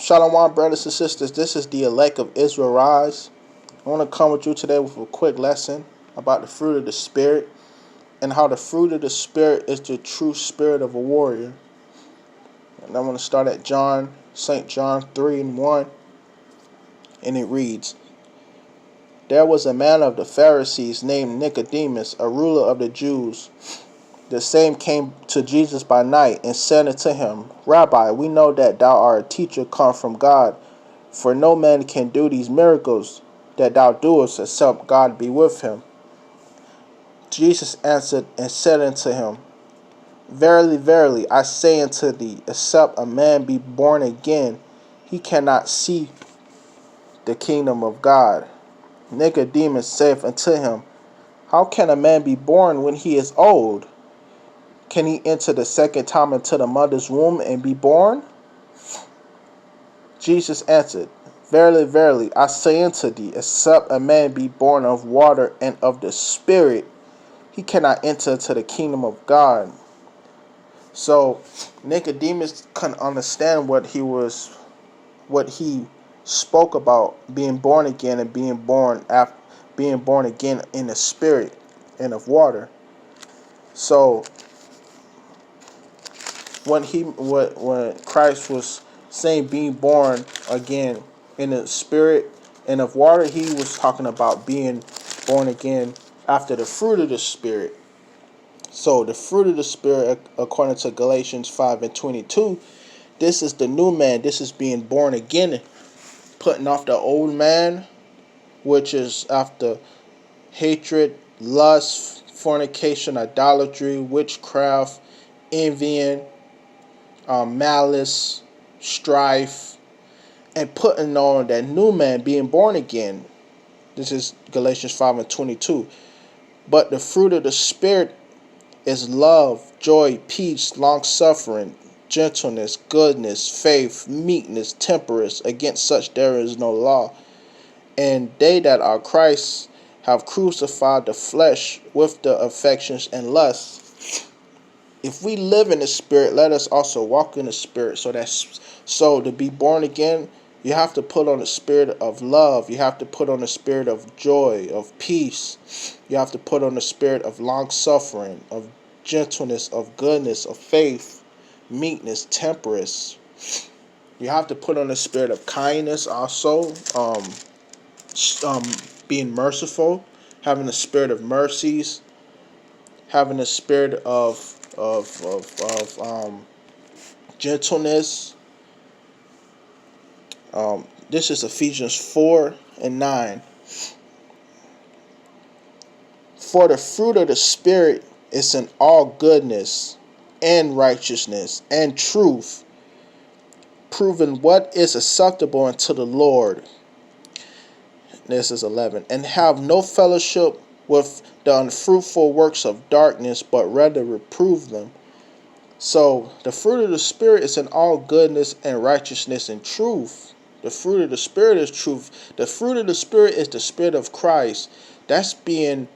Shalom, brothers and sisters. This is the elect of Israel Rise. I want to come with you today with a quick lesson about the fruit of the Spirit and how the fruit of the Spirit is the true spirit of a warrior. And I want to start at St. John 3:1, and it reads, There was a man of the Pharisees named Nicodemus, a ruler of the Jews. The same came to Jesus by night and said unto him, Rabbi, we know that thou art a teacher come from God, for no man can do these miracles that thou doest except God be with him. Jesus answered and said unto him, Verily, verily, I say unto thee, except a man be born again, he cannot see the kingdom of God. Nicodemus saith unto him, How can a man be born when he is old? Can he enter the second time into the mother's womb and be born? Jesus answered, Verily, verily, I say unto thee, except a man be born of water and of the Spirit, he cannot enter into the kingdom of God. So Nicodemus couldn't understand what he spoke about being born again and being born again in the Spirit and of water. So when Christ was saying being born again in the Spirit and of water, he was talking about being born again after the fruit of the Spirit. So the fruit of the Spirit, according to Galatians 5:22, this is the new man. This is being born again, putting off the old man, which is after hatred, lust, fornication, idolatry, witchcraft, envying, malice, strife, and putting on that new man, being born again. This is Galatians 5:22. But the fruit of the Spirit is love, joy, peace, long-suffering, gentleness, goodness, faith, meekness, temperance. Against such there is no law. And they that are Christ have crucified the flesh with the affections and lusts. If we live in the Spirit, let us also walk in the Spirit. So to be born again, you have to put on the spirit of love. You have to put on the spirit of joy, of peace. You have to put on the spirit of long-suffering, of gentleness, of goodness, of faith, meekness, temperance. You have to put on the spirit of kindness also, being merciful, having the spirit of mercies, having the spirit of gentleness. This is Ephesians 4:9. For the fruit of the Spirit is in all goodness and righteousness and truth, proving what is acceptable unto the Lord. This is 11. And have no fellowship with the unfruitful works of darkness, but rather reprove them. So the fruit of the Spirit is in all goodness and righteousness and truth. The fruit of the Spirit is truth. The fruit of the Spirit is the Spirit of Christ. That's being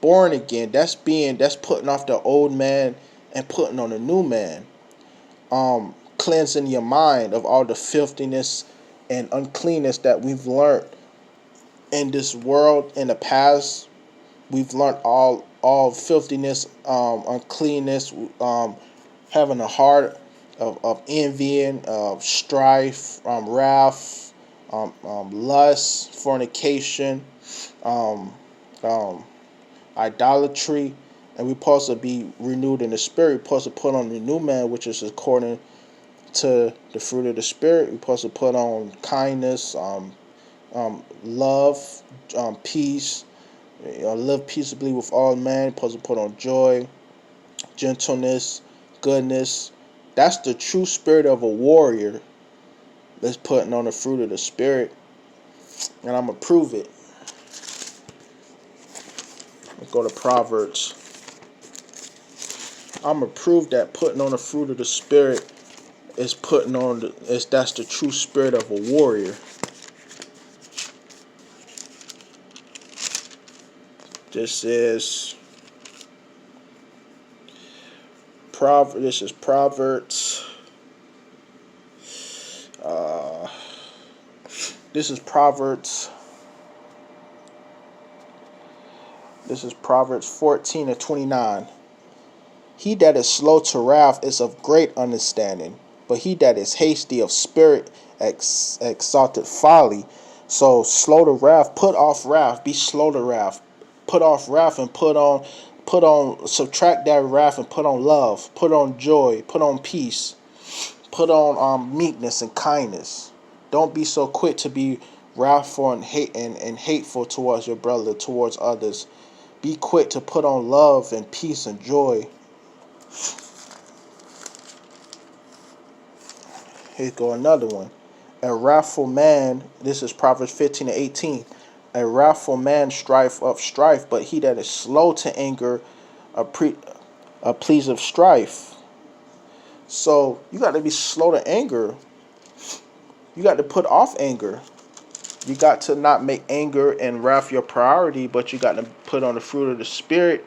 born again. That's putting off the old man and putting on a new man. Cleansing your mind of all the filthiness and uncleanness that we've learned in this world in the past. We've learned all filthiness, uncleanness, having a heart of envying, of strife, wrath, lust, fornication, idolatry, and we're supposed to be renewed in the Spirit. We're supposed to put on the new man, which is according to the fruit of the Spirit. We're supposed to put on kindness, love, peace, live peaceably with all men. We're supposed to put on joy, gentleness, goodness. That's the true spirit of a warrior. That's putting on the fruit of the Spirit. And I'm going to prove it. Let's go to Proverbs. I'm going to prove that putting on the fruit of the Spirit is that's the true spirit of a warrior. This is Proverbs. This is Proverbs. This is Proverbs 14:29. He that is slow to wrath is of great understanding, but he that is hasty of spirit exalted folly. So slow to wrath, put off wrath, be slow to wrath, put off wrath and subtract that wrath and put on love, put on joy, put on peace, put on meekness and kindness. Don't be so quick to be wrathful and hateful towards your brother, towards others. Be quick to put on love and peace and joy. Here go another one. A wrathful man, this is Proverbs 15:18. A wrathful man strife of strife, but he that is slow to anger please of strife. So you got to be slow to anger. You got to put off anger. You got to not make anger and wrath your priority, but you got to put on the fruit of the Spirit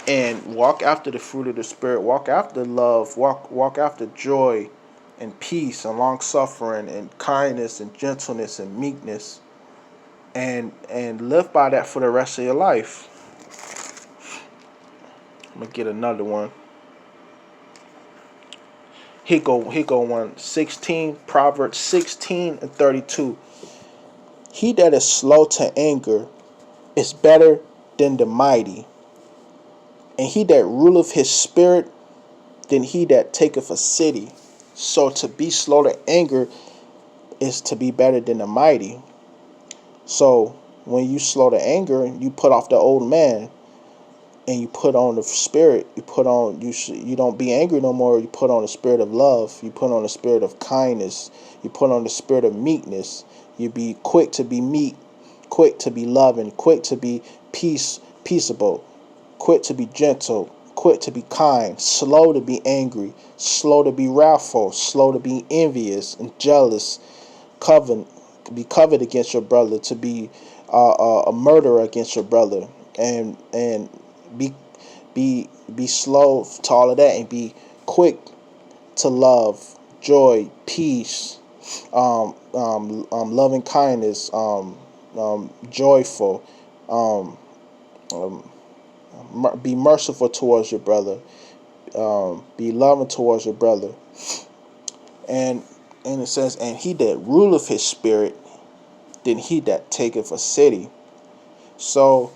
and walk after the fruit of the Spirit. Walk after love. Walk after joy and peace and long suffering and kindness and gentleness and meekness, and live by that for the rest of your life. I'm gonna get another one. Here go one. 16, Proverbs 16:32. He that is slow to anger is better than the mighty, and he that ruleth his spirit than he that taketh a city. So to be slow to anger is to be better than the mighty. So when you slow to anger, you put off the old man and you put on the spirit. You don't be angry no more. You put on the spirit of love. You put on the spirit of kindness. You put on the spirit of meekness. You be quick to be meek, quick to be loving, quick to be peaceable, quick to be gentle, quick to be kind, slow to be angry, slow to be wrathful, slow to be envious and jealous, be covered against your brother, to be a murderer against your brother, and be slow to all of that, and be quick to love, joy, peace, loving kindness, joyful, be merciful towards your brother, be loving towards your brother, and it says, and he that ruleth his spirit, than he that taketh a city. So